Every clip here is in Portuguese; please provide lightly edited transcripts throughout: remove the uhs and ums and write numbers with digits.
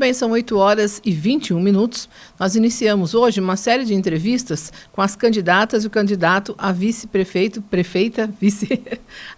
bem, são 8h21. Nós iniciamos hoje uma série de entrevistas com as candidatas e o candidato a vice-prefeito, prefeita, vice,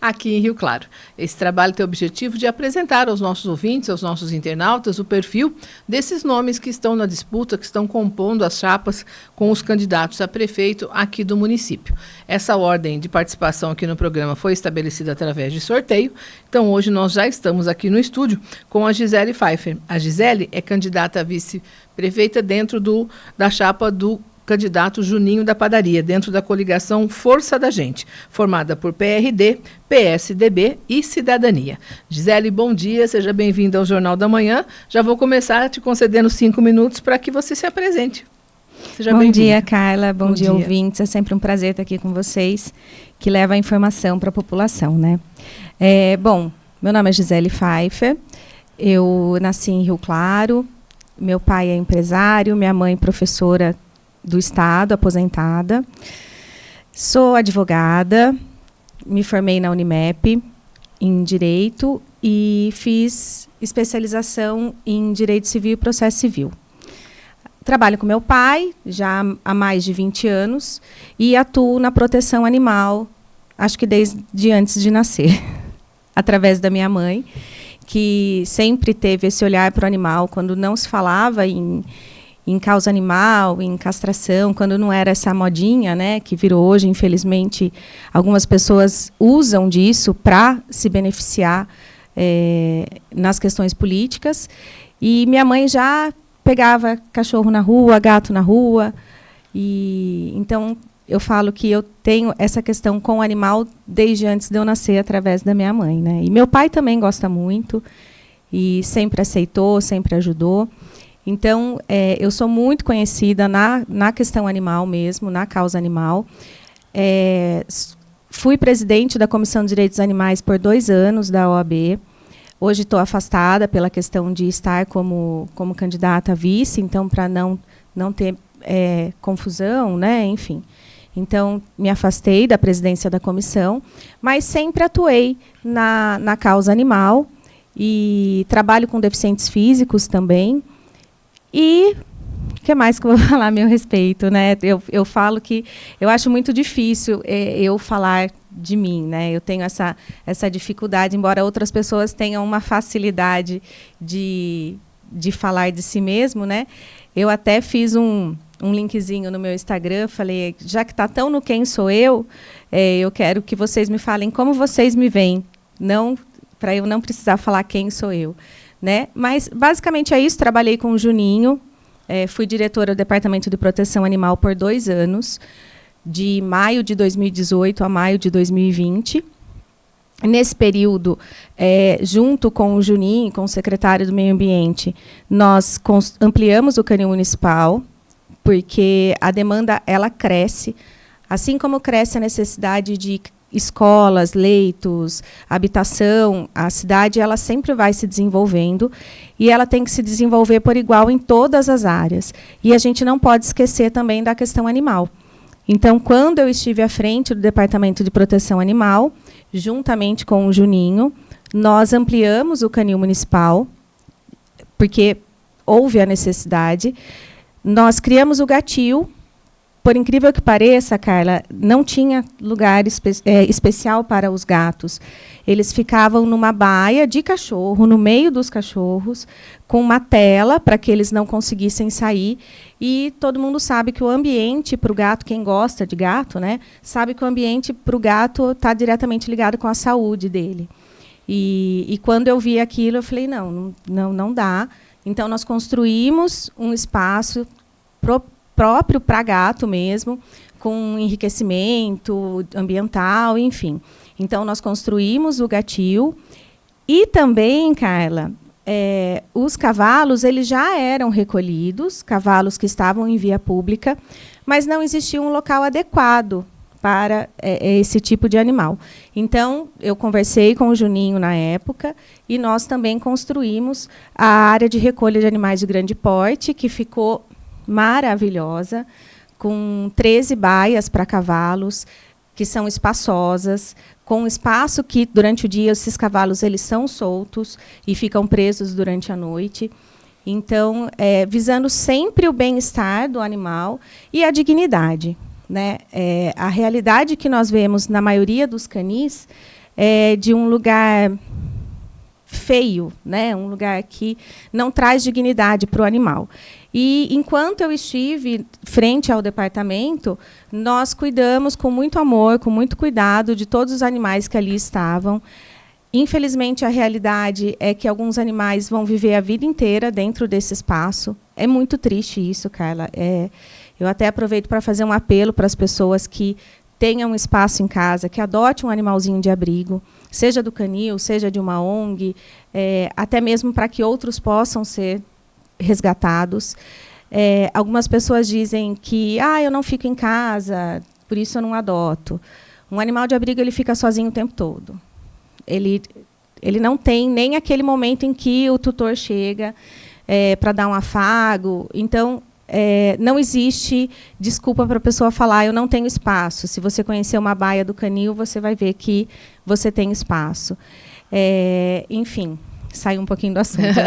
aqui em Rio Claro. Esse trabalho tem o objetivo de apresentar aos nossos ouvintes, aos nossos internautas, o perfil desses nomes que estão na disputa, que estão compondo as chapas com os candidatos a prefeito aqui do município. Essa ordem de participação aqui no programa foi estabelecida através de sorteio. Então, hoje nós já estamos aqui no estúdio com a Gisele Pfeiffer. A Gisele é candidata a vice-prefeita dentro da chapa do candidato Juninho da Padaria, dentro da coligação Força da Gente, formada por PRD, PSDB e Cidadania. Gisele, bom dia, seja bem-vinda ao Jornal da Manhã. Já vou começar te concedendo 5 minutos para que você se apresente. Seja bom bem-vinda. Dia, Carla. Bom dia, ouvintes. É sempre um prazer estar aqui com vocês, que leva a informação para a população, né? Bom, meu nome é Gisele Pfeiffer. Eu nasci em Rio Claro, meu pai é empresário, minha mãe professora do Estado, aposentada. Sou advogada, me formei na Unimep em Direito e fiz especialização em Direito Civil e Processo Civil. Trabalho com meu pai já há mais de 20 anos e atuo na proteção animal, acho que desde antes de nascer, através da minha mãe, que sempre teve esse olhar para o animal, quando não se falava em causa animal, em castração, quando não era essa modinha, né, que virou hoje, infelizmente, algumas pessoas usam disso para se beneficiar nas questões políticas. E minha mãe já pegava cachorro na rua, gato na rua, e então eu falo que eu tenho essa questão com o animal desde antes de eu nascer, através da minha mãe, né? E meu pai também gosta muito, e sempre aceitou, sempre ajudou. Então, eu sou muito conhecida na questão animal mesmo, na causa animal. Fui presidente da Comissão de Direitos Animais por 2 anos da OAB. Hoje estou afastada pela questão de estar como candidata a vice, então, para não ter confusão, né? Enfim. Então, me afastei da presidência da comissão, mas sempre atuei na causa animal e trabalho com deficientes físicos também. E o que mais que eu vou falar a meu respeito, né? Eu falo que eu acho muito difícil eu falar de mim, né? Eu tenho essa dificuldade, embora outras pessoas tenham uma facilidade de falar de si mesmo, né? Eu até fiz um linkzinho no meu Instagram, falei, já que está tão no quem sou eu quero que vocês me falem como vocês me veem, para eu não precisar falar quem sou eu, né? Mas, basicamente, é isso. Trabalhei com o Juninho, fui diretora do Departamento de Proteção Animal por 2 anos, de maio de 2018 a maio de 2020. Nesse período, junto com o Juninho, com o secretário do Meio Ambiente, nós ampliamos o canil municipal, porque a demanda ela cresce, assim como cresce a necessidade de escolas, leitos, habitação. A cidade ela sempre vai se desenvolvendo e ela tem que se desenvolver por igual em todas as áreas. E a gente não pode esquecer também da questão animal. Então, quando eu estive à frente do Departamento de Proteção Animal, juntamente com o Juninho, nós ampliamos o canil municipal, porque houve a necessidade. Nós criamos o gatil. Por incrível que pareça, Carla, não tinha lugar especial para os gatos. Eles ficavam numa baia de cachorro, no meio dos cachorros, com uma tela para que eles não conseguissem sair. E todo mundo sabe que o ambiente para o gato, quem gosta de gato, né, sabe que o ambiente para o gato está diretamente ligado com a saúde dele. E quando eu vi aquilo, eu falei, não dá. Então, nós construímos um espaço próprio para gato mesmo, com enriquecimento ambiental, enfim. Então, nós construímos o gatil. E também, Carla, os cavalos eles já eram recolhidos, cavalos que estavam em via pública, mas não existia um local adequado para esse tipo de animal. Então, eu conversei com o Juninho na época e nós também construímos a área de recolha de animais de grande porte, que ficou maravilhosa, com 13 baias para cavalos, que são espaçosas, com espaço que, durante o dia, esses cavalos eles são soltos e ficam presos durante a noite. Então, visando sempre o bem-estar do animal e a dignidade, né? A realidade que nós vemos na maioria dos canis é de um lugar feio, né? Um lugar que não traz dignidade para o animal. E, enquanto eu estive frente ao departamento, nós cuidamos com muito amor, com muito cuidado de todos os animais que ali estavam. Infelizmente, a realidade é que alguns animais vão viver a vida inteira dentro desse espaço. É muito triste isso, Carla. Eu até aproveito para fazer um apelo para as pessoas que tenham um espaço em casa, que adote um animalzinho de abrigo, seja do canil, seja de uma ONG, até mesmo para que outros possam ser resgatados. Algumas pessoas dizem que eu não fico em casa, por isso eu não adoto. Um animal de abrigo ele fica sozinho o tempo todo. Ele não tem nem aquele momento em que o tutor chega para dar um afago. Então, não existe desculpa para a pessoa falar eu não tenho espaço. Se você conhecer uma baia do canil, você vai ver que você tem espaço. Enfim, saiu um pouquinho do assunto.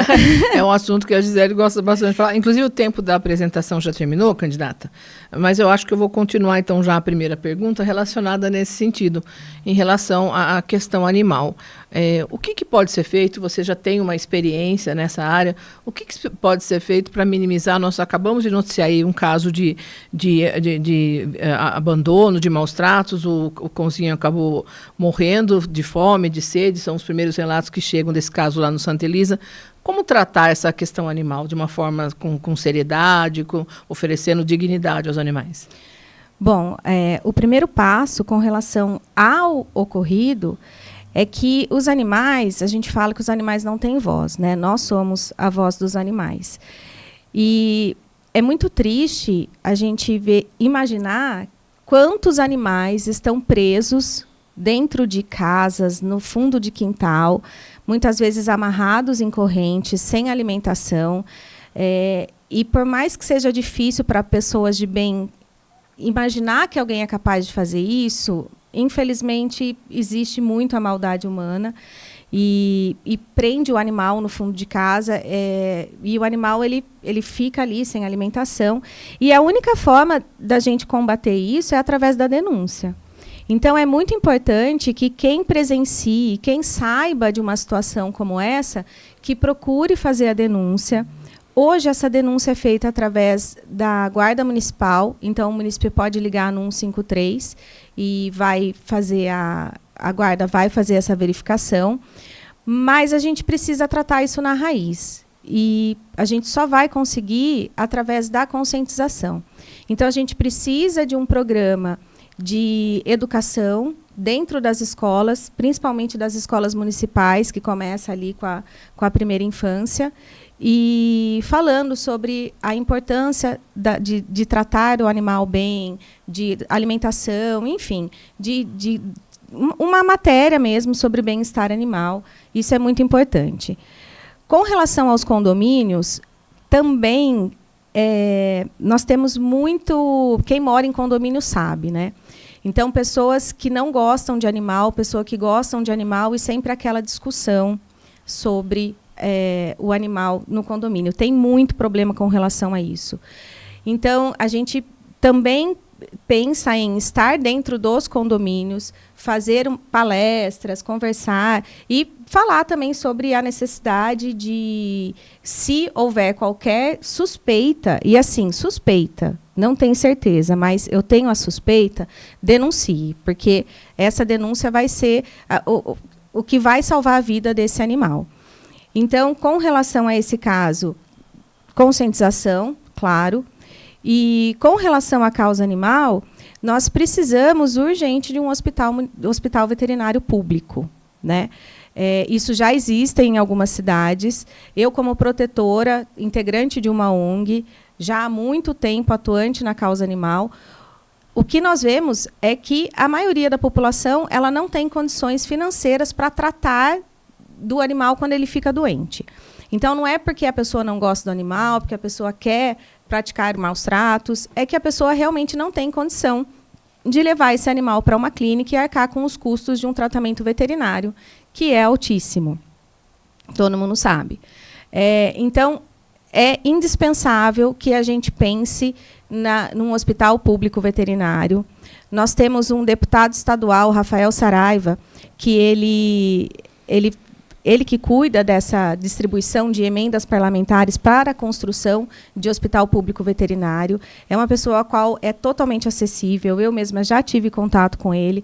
É um assunto que a Gisele gosta bastante de falar. Inclusive, o tempo da apresentação já terminou, candidata? Mas eu acho que eu vou continuar, então, já a primeira pergunta relacionada nesse sentido, em relação à questão animal. O que pode ser feito? Você já tem uma experiência nessa área. O que pode ser feito para minimizar? Nós acabamos de noticiar aí um caso de abandono, de maus tratos. O cãozinho acabou morrendo de fome, de sede. São os primeiros relatos que chegam desse caso lá no Santa Elisa. Como tratar essa questão animal de uma forma com seriedade, oferecendo dignidade aos animais? Bom, o primeiro passo com relação ao ocorrido é que os animais, a gente fala que os animais não têm voz, né? Nós somos a voz dos animais. E é muito triste a gente imaginar quantos animais estão presos dentro de casas, no fundo de quintal, muitas vezes amarrados em correntes, sem alimentação. E por mais que seja difícil para pessoas de bem imaginar que alguém é capaz de fazer isso, infelizmente, existe muito a maldade humana e prende o animal no fundo de casa, e o animal ele fica ali sem alimentação. E a única forma da gente combater isso é através da denúncia. Então, é muito importante que quem presencie, quem saiba de uma situação como essa, que procure fazer a denúncia. Hoje, essa denúncia é feita através da Guarda Municipal. Então, o município pode ligar no 153 e vai fazer a Guarda vai fazer essa verificação. Mas a gente precisa tratar isso na raiz. E a gente só vai conseguir através da conscientização. Então, a gente precisa de um programa de educação dentro das escolas, principalmente das escolas municipais, que começa ali com a primeira infância, e falando sobre a importância de tratar o animal bem, de alimentação, enfim, de uma matéria mesmo sobre bem-estar animal. Isso é muito importante. Com relação aos condomínios, também nós temos muito... Quem mora em condomínio sabe, né? Então, pessoas que não gostam de animal, pessoas que gostam de animal, e sempre aquela discussão sobre o animal no condomínio. Tem muito problema com relação a isso. Então, a gente também pensa em estar dentro dos condomínios, fazer palestras, conversar e falar também sobre a necessidade de, se houver qualquer suspeita, e assim, suspeita, não tenho certeza, mas eu tenho a suspeita, denuncie, porque essa denúncia vai ser o que vai salvar a vida desse animal. Então, com relação a esse caso, conscientização, claro. E com relação à causa animal, nós precisamos urgente de um hospital veterinário público, né? Isso já existe em algumas cidades. Eu, como protetora, integrante de uma ONG, já há muito tempo atuante na causa animal, o que nós vemos é que a maioria da população ela não tem condições financeiras para tratar do animal quando ele fica doente. Então, não é porque a pessoa não gosta do animal, porque a pessoa quer praticar maus tratos, é que a pessoa realmente não tem condição de levar esse animal para uma clínica e arcar com os custos de um tratamento veterinário, que é altíssimo. Todo mundo sabe. Então, é indispensável que a gente pense num hospital público veterinário. Nós temos um deputado estadual, Rafael Saraiva, que ele que cuida dessa distribuição de emendas parlamentares para a construção de hospital público veterinário. É uma pessoa a qual é totalmente acessível. Eu mesma já tive contato com ele.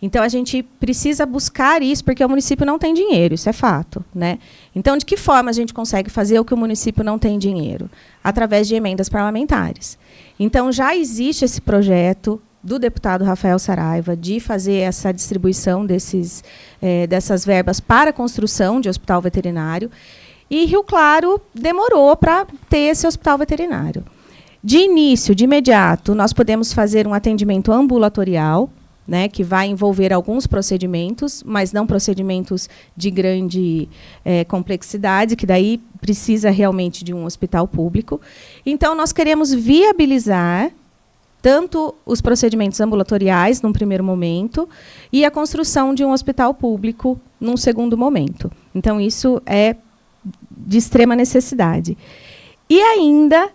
Então, a gente precisa buscar isso, porque o município não tem dinheiro, isso é fato, né? Então, de que forma a gente consegue fazer o que o município não tem dinheiro? Através de emendas parlamentares. Então, já existe esse projeto do deputado Rafael Saraiva de fazer essa distribuição dessas verbas para a construção de hospital veterinário. E Rio Claro demorou para ter esse hospital veterinário. De início, de imediato, nós podemos fazer um atendimento ambulatorial, né, que vai envolver alguns procedimentos, mas não procedimentos de grande complexidade, que daí precisa realmente de um hospital público. Então, nós queremos viabilizar tanto os procedimentos ambulatoriais, num primeiro momento, e a construção de um hospital público, num segundo momento. Então, isso é de extrema necessidade. E ainda,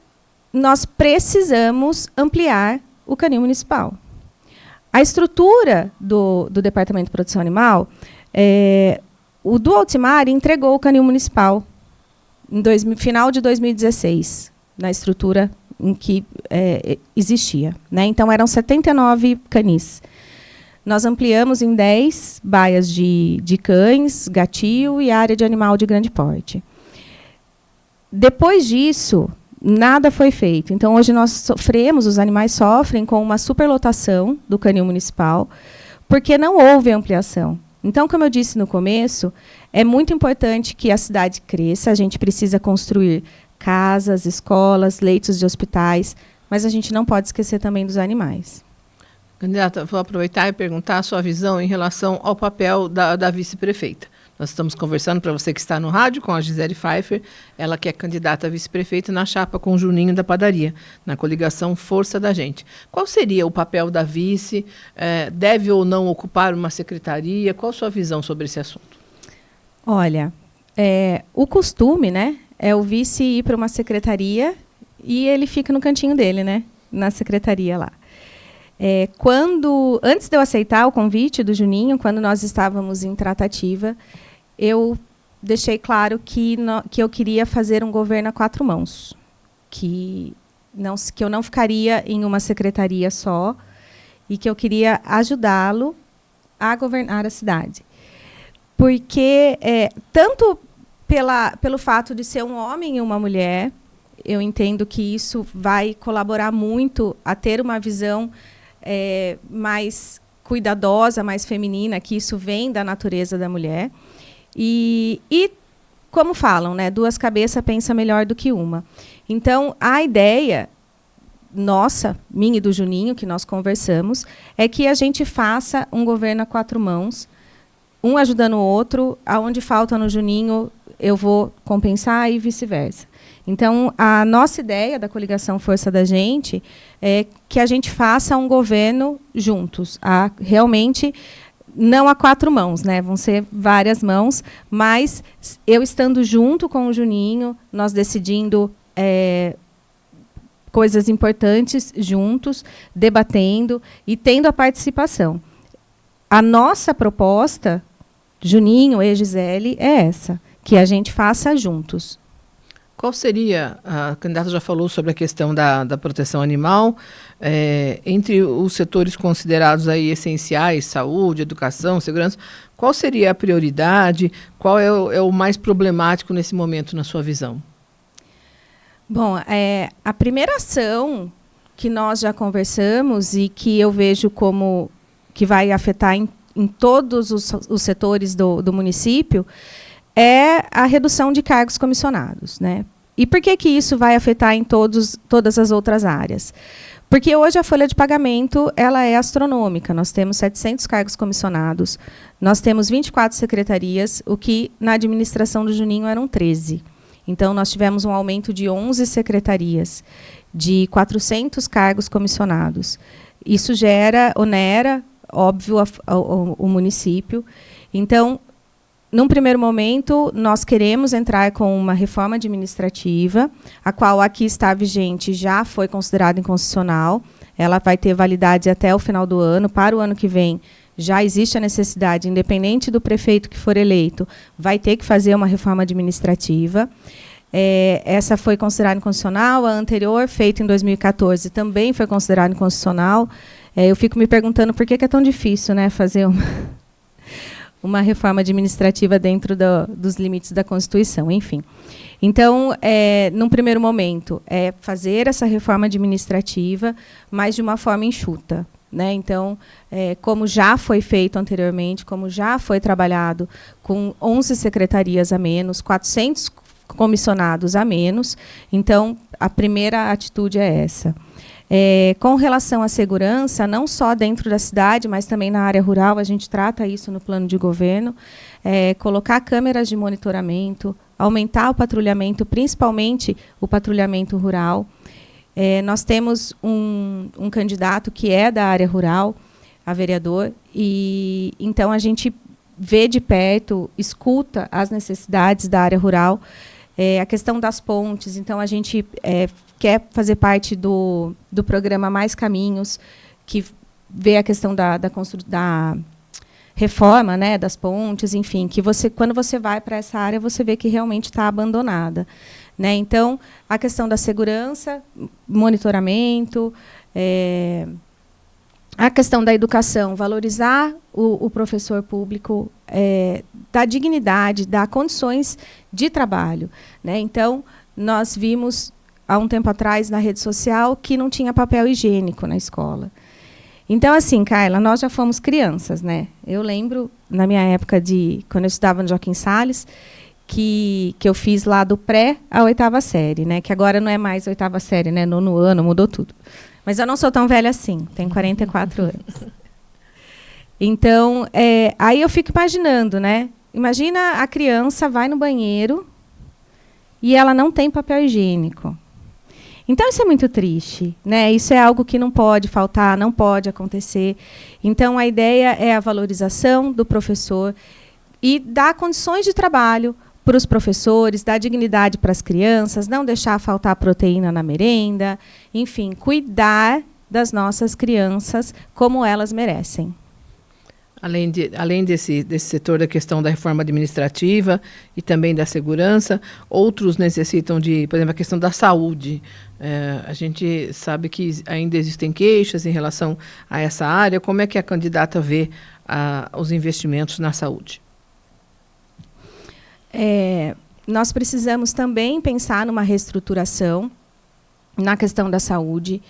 nós precisamos ampliar o canil municipal. A estrutura do Departamento de Proteção Animal, o do Altimar entregou o canil municipal em final de 2016, na estrutura em que existia, né? Então, eram 79 canis. Nós ampliamos em 10 baias de cães, gatio e área de animal de grande porte. Depois disso, nada foi feito. Então, hoje os animais sofrem com uma superlotação do canil municipal, porque não houve ampliação. Então, como eu disse no começo, é muito importante que a cidade cresça, a gente precisa construir casas, escolas, leitos de hospitais, mas a gente não pode esquecer também dos animais. Candidata, vou aproveitar e perguntar a sua visão em relação ao papel da vice-prefeita. Nós estamos conversando, para você que está no rádio, com a Gisele Pfeiffer, ela que é candidata a vice-prefeita na chapa com o Juninho da Padaria, na coligação Força da Gente. Qual seria o papel da vice? Deve ou não ocupar uma secretaria? Qual a sua visão sobre esse assunto? Olha, o costume, né, é o vice ir para uma secretaria e ele fica no cantinho dele, né, na secretaria lá. Antes de eu aceitar o convite do Juninho, quando nós estávamos em tratativa, eu deixei claro que eu queria fazer um governo a 4 mãos, que eu não ficaria em uma secretaria só e que eu queria ajudá-lo a governar a cidade. Porque, tanto pelo fato de ser um homem e uma mulher, eu entendo que isso vai colaborar muito a ter uma visão mais cuidadosa, mais feminina, que isso vem da natureza da mulher. E como falam, né, 2 cabeças pensam melhor do que uma. Então, a ideia nossa, minha e do Juninho, que nós conversamos, é que a gente faça um governo a 4 mãos, um ajudando o outro, aonde falta no Juninho, eu vou compensar e vice-versa. Então, a nossa ideia da coligação Força da Gente é que a gente faça um governo juntos, realmente não a 4 mãos, né? Vão ser várias mãos, mas eu estando junto com o Juninho, nós decidindo coisas importantes juntos, debatendo e tendo a participação. A nossa proposta, Juninho e Gisele, é essa, que a gente faça juntos. Qual seria, a candidata já falou sobre a questão da proteção animal, entre os setores considerados aí essenciais, saúde, educação, segurança, qual seria a prioridade, qual é o mais problemático nesse momento, na sua visão? Bom, a primeira ação que nós já conversamos e que eu vejo como que vai afetar em todos os setores do município é a redução de cargos comissionados, né? E por que isso vai afetar em todas as outras áreas? Porque hoje a folha de pagamento ela é astronômica. Nós temos 700 cargos comissionados, nós temos 24 secretarias, o que na administração do Juninho eram 13. Então, nós tivemos um aumento de 11 secretarias, de 400 cargos comissionados. Isso onera, óbvio, o município. Então, num primeiro momento, nós queremos entrar com uma reforma administrativa, a qual aqui está vigente, já foi considerada inconstitucional. Ela vai ter validade até o final do ano. Para o ano que vem, já existe a necessidade, independente do prefeito que for eleito, vai ter que fazer uma reforma administrativa. Essa foi considerada inconstitucional. A anterior, feita em 2014, também foi considerada inconstitucional. Eu fico me perguntando por que é tão difícil, né, fazer uma reforma administrativa dentro dos limites da Constituição, enfim. Então, num primeiro momento, fazer essa reforma administrativa, mas de uma forma enxuta, né? Então, como já foi feito anteriormente, como já foi trabalhado com 11 secretarias a menos, 400 comissionados a menos, então, a primeira atitude é essa. Com relação à segurança, não só dentro da cidade, mas também na área rural, a gente trata isso no plano de governo, colocar câmeras de monitoramento, aumentar o patrulhamento, principalmente o patrulhamento rural. Nós temos um candidato que é da área rural, a vereador, e então a gente vê de perto, escuta as necessidades da área rural, a questão das pontes. Então, a gente quer fazer parte do programa Mais Caminhos, que vê a questão da reforma, né, das pontes, enfim, que quando você vai para essa área, você vê que realmente está abandonada, né? Então, a questão da segurança, monitoramento, a questão da educação, valorizar o professor público, dar dignidade, dar condições de trabalho, né? Então, nós vimos, há um tempo atrás, na rede social, que não tinha papel higiênico na escola. Então, assim, Carla, nós já fomos crianças, né? Eu lembro, na minha época, quando eu estudava no Joaquim Salles, que eu fiz lá do pré à 8ª série, né? Que agora não é mais 8ª série, né? 9º ano, mudou tudo. Mas eu não sou tão velha assim, tenho 44 anos. Então, aí eu fico imaginando, né? Imagina a criança vai no banheiro e ela não tem papel higiênico. Então, isso é muito triste, né? Isso é algo que não pode faltar, não pode acontecer. Então, a ideia é a valorização do professor e dar condições de trabalho para os professores, dar dignidade para as crianças, não deixar faltar proteína na merenda, enfim, cuidar das nossas crianças como elas merecem. Além desse setor da questão da reforma administrativa e também da segurança, outros necessitam por exemplo, a questão da saúde. A gente sabe que ainda existem queixas em relação a essa área. Como é que a candidata vê os investimentos na saúde? Nós precisamos também pensar numa reestruturação na questão da saúde.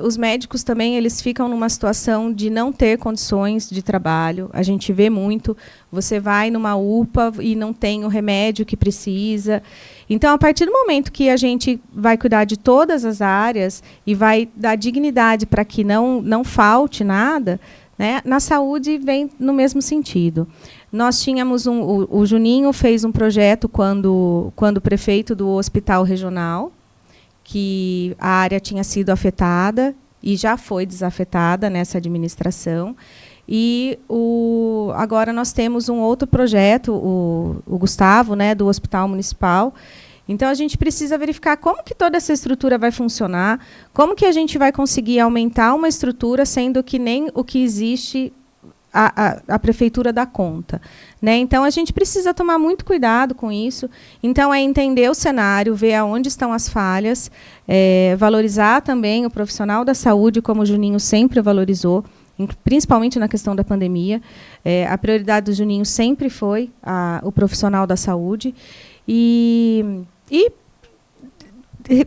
Os médicos também, eles ficam numa situação de não ter condições de trabalho. A gente vê muito, você vai numa UPA e não tem o remédio que precisa. Então, a partir do momento que a gente vai cuidar de todas as áreas e vai dar dignidade para que não falte nada, né, na saúde vem no mesmo sentido. Nós tínhamos o Juninho fez um projeto quando prefeito do hospital regional, que a área tinha sido afetada e já foi desafetada nessa administração. E agora nós temos um outro projeto, o Gustavo, né, do Hospital Municipal. Então, a gente precisa verificar como que toda essa estrutura vai funcionar, como que a gente vai conseguir aumentar uma estrutura, sendo que nem o que existe a prefeitura dá conta, né? Então, a gente precisa tomar muito cuidado com isso. Então, é entender o cenário, ver aonde estão as falhas, valorizar também o profissional da saúde, como o Juninho sempre valorizou, principalmente na questão da pandemia. A prioridade do Juninho sempre foi o profissional da saúde. E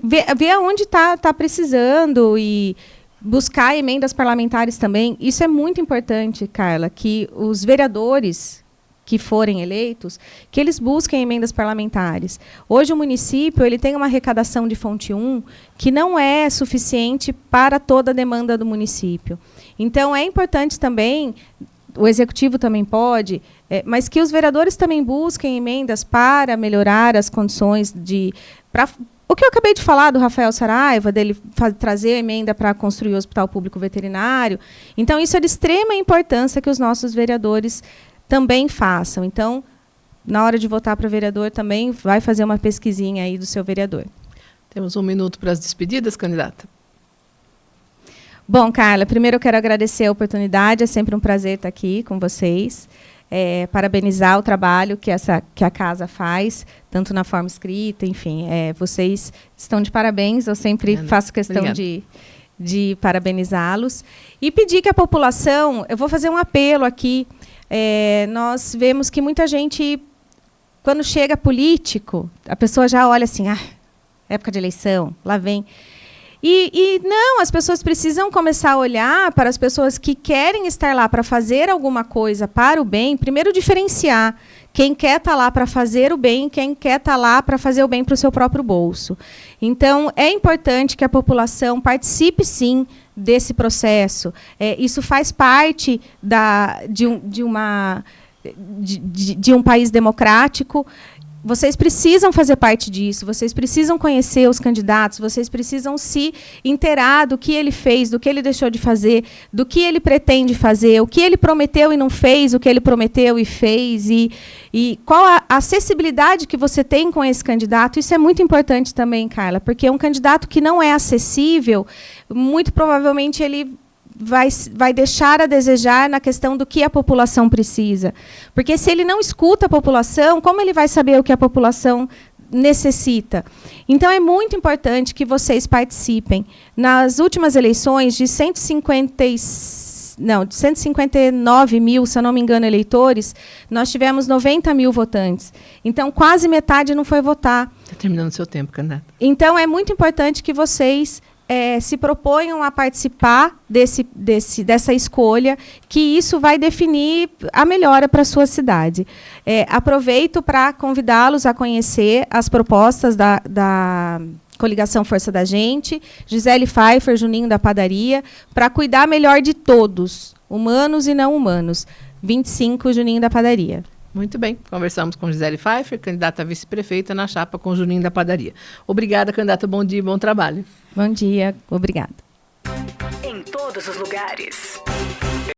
ver aonde está precisando e buscar emendas parlamentares também. Isso é muito importante, Carla, que os vereadores que forem eleitos, que eles busquem emendas parlamentares. Hoje o município ele tem uma arrecadação de fonte 1 que não é suficiente para toda a demanda do município. Então, é importante também, o executivo também pode, mas que os vereadores também busquem emendas para melhorar as condições o que eu acabei de falar do Rafael Saraiva, dele trazer a emenda para construir o Hospital Público Veterinário. Então, isso é de extrema importância que os nossos vereadores também façam. Então, na hora de votar para vereador, também vai fazer uma pesquisinha aí do seu vereador. Temos 1 minuto para as despedidas, candidata. Bom, Carla, primeiro eu quero agradecer a oportunidade, é sempre um prazer estar aqui com vocês. Parabenizar o trabalho que a casa faz, tanto na forma escrita, enfim, vocês estão de parabéns, eu sempre faço questão de parabenizá-los. E pedir que a população, eu vou fazer um apelo aqui, nós vemos que muita gente, quando chega político, a pessoa já olha assim, época de eleição, lá vem. E não, as pessoas precisam começar a olhar para as pessoas que querem estar lá para fazer alguma coisa para o bem, primeiro diferenciar quem quer estar lá para fazer o bem, quem quer estar lá para fazer o bem para o seu próprio bolso. Então, é importante que a população participe, sim, desse processo. Isso faz parte de um país democrático. Vocês precisam fazer parte disso, vocês precisam conhecer os candidatos, vocês precisam se inteirar do que ele fez, do que ele deixou de fazer, do que ele pretende fazer, o que ele prometeu e não fez, o que ele prometeu e fez, e qual a acessibilidade que você tem com esse candidato. Isso é muito importante também, Carla, porque um candidato que não é acessível, muito provavelmente ele vai deixar a desejar na questão do que a população precisa. Porque se ele não escuta a população, como ele vai saber o que a população necessita? Então, é muito importante que vocês participem. Nas últimas eleições, de 159 mil, se eu não me engano, eleitores, nós tivemos 90 mil votantes. Então, quase metade não foi votar. Está terminando o seu tempo, candidata. Então, é muito importante que vocês se proponham a participar dessa escolha, que isso vai definir a melhora para a sua cidade. Aproveito para convidá-los a conhecer as propostas da Coligação Força da Gente, Gisele Pfeiffer, Juninho da Padaria, para cuidar melhor de todos, humanos e não humanos. 25, Juninho da Padaria. Muito bem, conversamos com Gisele Pfeiffer, candidata a vice-prefeita na chapa com Juninho da Padaria. Obrigada, candidata, bom dia e bom trabalho. Bom dia, obrigada. Em todos os lugares.